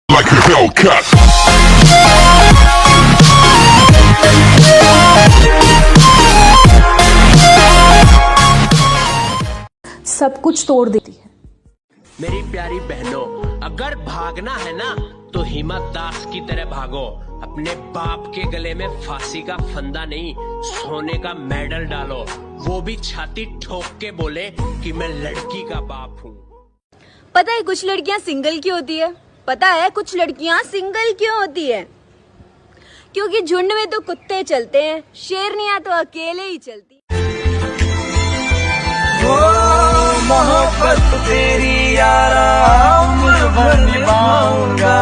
like a Hellcat. सब कुछ तोड़ देती है। मेरी प्यारी बहनों, अगर भागना है ना तो हिम्मत दास की तरह भागो। अपने बाप के गले में फांसी का फंदा नहीं, सोने का मेडल डालो। वो भी छाती ठोक के बोले कि मैं लड़की का बाप हूँ। पता है कुछ लड़कियां सिंगल क्यों होती है? पता है कुछ लड़कियां सिंगल क्यों होती है? क्योंकि झुंड में तो कुत्ते चलते हैं, शेरनियां तो अकेले ही चलती। मोहब्बत तेरी यारा उम्र भर निभाऊंगा,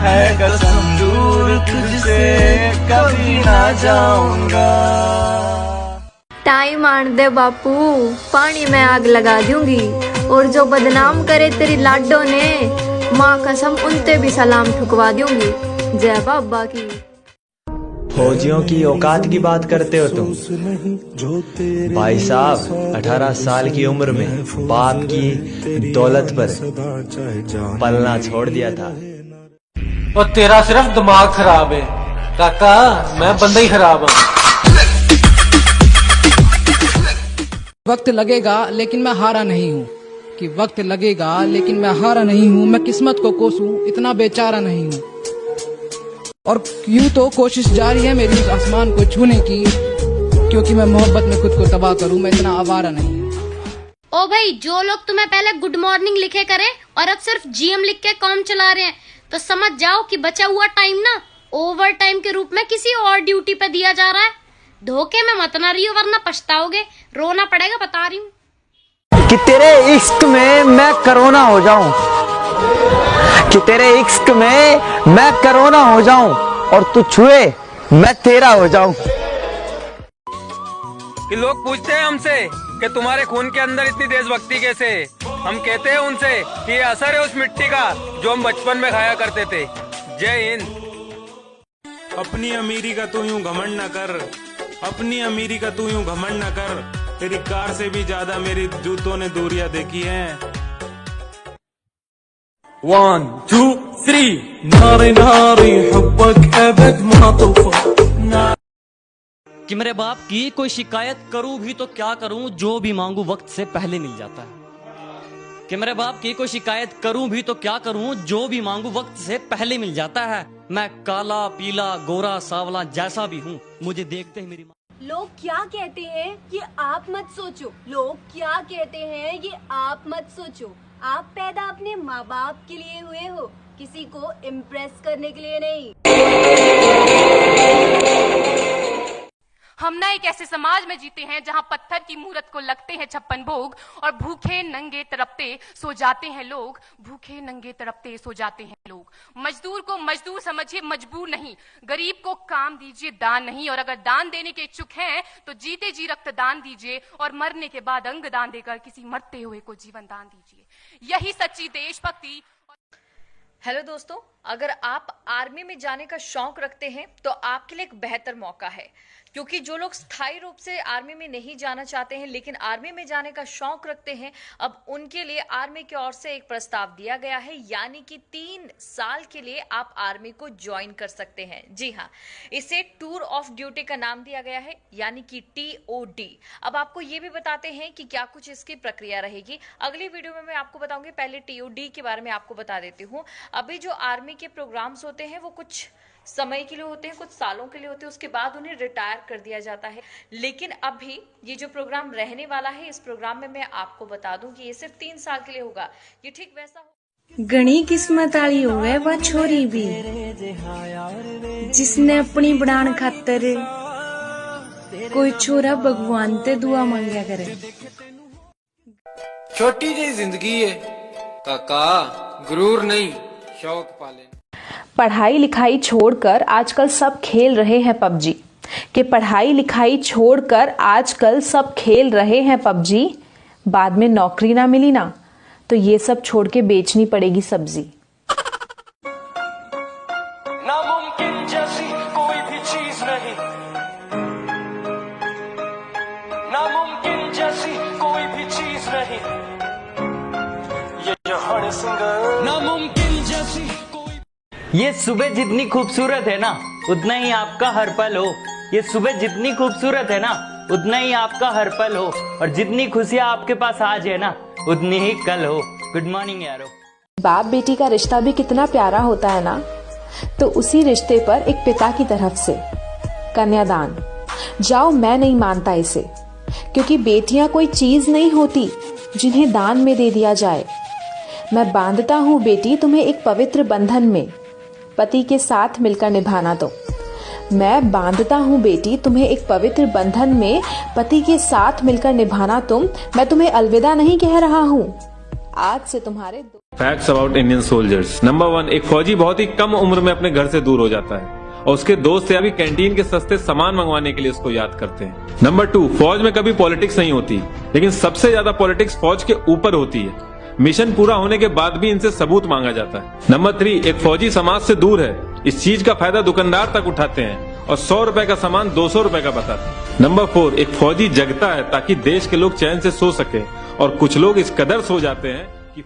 है कसम दूर तुझसे कभी ना जाऊंगा। टाइम आन दे बापू, पानी में आग लगा दूंगी, और जो बदनाम करे तेरी लाडो ने, माँ कसम उनते भी सलाम ठुकवा दूंगी। जय बाबा की। फौजियों की औकात की बात करते हो तुम? भाई साहब 18 साल की उम्र में बाप की दौलत पर पलना छोड़ दिया था। और तेरा सिर्फ दिमाग खराब है काका, मैं बंदा ही खराब हूँ। वक्त लगेगा लेकिन मैं हारा नहीं हूँ, कि वक्त लगेगा लेकिन मैं हारा नहीं हूँ। मैं किस्मत को कोसूं इतना बेचारा नहीं हूँ, और यूं तो कोशिश जारी है मेरी उस आसमान को छूने की, क्योंकि मैं मोहब्बत में खुद को तबाह करूं, मैं इतना आवारा नहीं हूँ। ओ भाई, जो लोग तुम्हें पहले गुड मॉर्निंग लिखे करे और अब सिर्फ जीएम लिख के काम चला रहे हैं, तो समझ जाओ कि बचा हुआ टाइम ना ओवर टाइम के रूप में किसी और ड्यूटी पे दिया जा रहा है। धोखे में मत ना रही हो वरना पछताओगे, रोना पड़ेगा, बता रही हूँ। कि तेरे इश्क में मैं कोरोना हो जाऊं, कि तेरे इश्क में मैं कोरोना हो जाऊं, और तू छुए मैं तेरा हो जाऊं। कि लोग पूछते हैं हमसे कि तुम्हारे खून के अंदर इतनी देशभक्ति कैसे? हम कहते हैं उनसे कि ये असर है उस मिट्टी का जो हम बचपन में खाया करते थे। जय हिंद। अपनी अमीरी का तू यूं घमंड न कर, अपनी अमीरी का तू यूं घमंड न कर, तेरी कार से भी ज्यादा मेरी जूतों ने दूरियां देखी हैं। 1 2 3 नारी नारी हुब्बक अबद मा तूफा। कि मेरे बाप की कोई शिकायत करूं भी तो क्या करूं, जो भी मांगू वक्त से पहले मिल जाता है। कि मेरे बाप की कोई शिकायत करूं भी तो क्या करूं, जो भी मांगू वक्त से पहले मिल जाता है। मैं काला पीला गोरा सावला जैसा भी हूं, मुझे देखते ही मेरी माँ। लोग क्या कहते हैं ये आप मत सोचो, लोग क्या कहते हैं ये आप मत सोचो। आप पैदा अपने माँ बाप के लिए हुए हो, किसी को इम्प्रेस करने के लिए नहीं। हम ना एक ऐसे समाज में जीते हैं जहां पत्थर की मूरत को लगते हैं 56 भोग, और भूखे नंगे तड़पते सो जाते हैं लोग, भूखे नंगे तड़पते सो जाते हैं लोग। मजदूर को मजदूर समझिए, मजबूर नहीं। गरीब को काम दीजिए, दान नहीं। और अगर दान देने के इच्छुक हैं तो जीते जी रक्तदान दीजिए, और मरने के बाद अंग दान देकर किसी मरते हुए को जीवन दान दीजिए। यही सच्ची देशभक्ति। हेलो दोस्तों, अगर आप आर्मी में जाने का शौक रखते हैं तो आपके लिए एक बेहतर मौका है, क्योंकि जो लोग स्थायी रूप से आर्मी में नहीं जाना चाहते हैं लेकिन आर्मी में जाने का शौक रखते हैं, अब उनके लिए आर्मी की ओर से एक प्रस्ताव दिया गया है, यानी कि 3 साल के लिए आप आर्मी को ज्वाइन कर सकते हैं। जी हाँ, इसे टूर ऑफ ड्यूटी का नाम दिया गया है, यानी कि TOD। अब आपको ये भी बताते हैं कि क्या कुछ इसकी प्रक्रिया रहेगी, अगली वीडियो में मैं आपको बताऊंगी। पहले TOD के बारे में आपको बता देती हूँ। अभी जो आर्मी के प्रोग्राम्स होते हैं वो कुछ समय के लिए होते हैं, कुछ सालों के लिए होते हैं, उसके बाद उन्हें रिटायर कर दिया जाता है। लेकिन अभी ये जो प्रोग्राम रहने वाला है, इस प्रोग्राम में मैं आपको बता दूं कि ये सिर्फ 3 साल के लिए होगा। ये ठीक वैसा हो। गणी किस्मत वाली होवे वह छोरी भी, जिसने अपनी बनान खातर कोई छोरा भगवान ते दुआ मांगया करे। छोटी जी जिंदगी है काका, गुरूर नहीं शौक पाले। पढ़ाई लिखाई छोड़कर आजकल सब खेल रहे हैं पबजी। कि पढ़ाई लिखाई छोड़कर आजकल सब खेल रहे हैं पबजी। बाद में नौकरी ना मिली ना तो ये सब छोड़ के बेचनी पड़ेगी सब्जी। नामुमकिन जैसी कोई भी चीज नहीं, नामुमकिन जैसी कोई भी चीज नहीं, ये जो हर सिंगर नामुमकिन जैसी कोई ये सुबह जितनी खूबसूरत है ना उतना ही आपका हर पल हो। ये सुबह जितनी खूबसूरत है ना उतना ही आपका हर पल हो, और जितनी खुशियां आपके पास आज है ना उतनी ही कल हो। गुड मॉर्निंग यारो। बाप बेटी का रिश्ता भी कितना प्यारा होता है ना, तो उसी रिश्ते पर एक पिता की तरफ से कन्यादान। जाओ, मैं नहीं मानता इसे, क्योंकि बेटियां कोई चीज नहीं होती जिन्हें दान में दे दिया जाए। मैं बांधता हूँ बेटी तुम्हें एक पवित्र बंधन में, पति के साथ मिलकर निभाना। तो मैं बांधता हूँ बेटी तुम्हें एक पवित्र बंधन में, पति के साथ मिलकर निभाना। मैं तुम्हें अलविदा नहीं कह रहा हूँ, आज से तुम्हारे facts about Indian soldiers. Number 1, एक फौजी बहुत ही कम उम्र में अपने घर से दूर हो जाता है और उसके दोस्त या भी कैंटीन के सस्ते सामान मंगवाने के लिए उसको याद करते हैं। नंबर 2, फौज में कभी पॉलिटिक्स नहीं होती, लेकिन सबसे ज्यादा पॉलिटिक्स फौज के ऊपर होती है। मिशन पूरा होने के बाद भी इनसे सबूत मांगा जाता है। नंबर 3, एक फौजी समाज से दूर है, इस चीज का फायदा दुकानदार तक उठाते हैं और 100 रुपए का सामान 200 रुपए का बताते हैं। नंबर 4, एक फौजी जगता है ताकि देश के लोग चैन से सो सके, और कुछ लोग इस कदर सो जाते हैं कि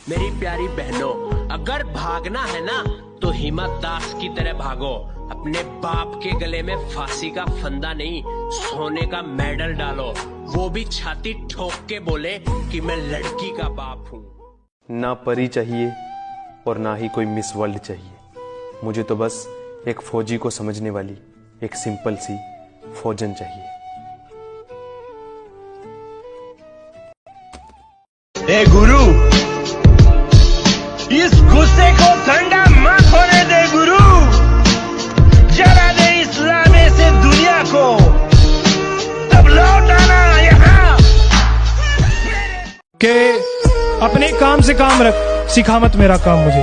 मेरी प्यारी बहनों, अगर भागना है ना तो हिम्मत दास की तरह भागो। अपने बाप के गले में फांसी का फंदा नहीं, सोने का मेडल डालो, वो भी छाती ठोक के बोले कि मैं लड़की का बाप हूँ। ना परी चाहिए और ना ही कोई मिस वर्ल्ड चाहिए, मुझे तो बस एक फौजी को समझने वाली एक सिंपल सी फौजन चाहिए। ए गुरु, इस गुस्से को ठंडा मत होने दे गुरु, जला दे इस लाने से दुनिया को, तब लौट आना यहाँ। के अपने काम से काम रख, सिखा मत मेरा काम मुझे।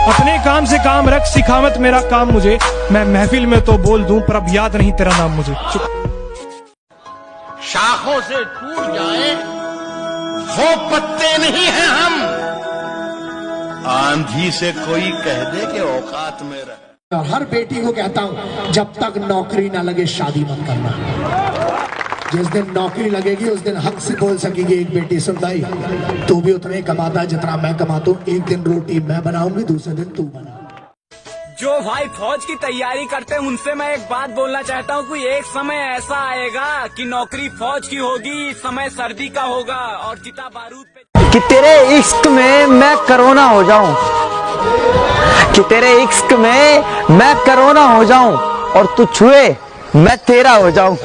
अपने काम से काम रख, सिखा मत मेरा काम मुझे। मैं महफिल में तो बोल दूं पर अब याद नहीं तेरा नाम मुझे। शाखों से टूट जाए वो पत्ते नहीं हैं हम, आंधी से कोई कह दे कि औकात में रह। और हर बेटी को कहता हूं, जब तक नौकरी ना लगे शादी मत करना। जिस दिन नौकरी लगेगी उस दिन हक से बोल सकेगी एक बेटी, सुन भाई तू भी उतने कमाता है जितना मैं कमाता हूँ, एक दिन रोटी मैं बनाऊंगी, दूसरे दिन तू बना। जो भाई फौज की तैयारी करते हैं उनसे मैं एक बात बोलना चाहता हूँ कि एक समय ऐसा आएगा कि नौकरी फौज की होगी, समय सर्दी का होगा और चिता बारूद पे। कि तेरे इश्क में मैं कोरोना हो जाऊं, कि तेरे इश्क में मैं कोरोना हो जाऊं और तू छुए मैं तेरा हो जाऊं।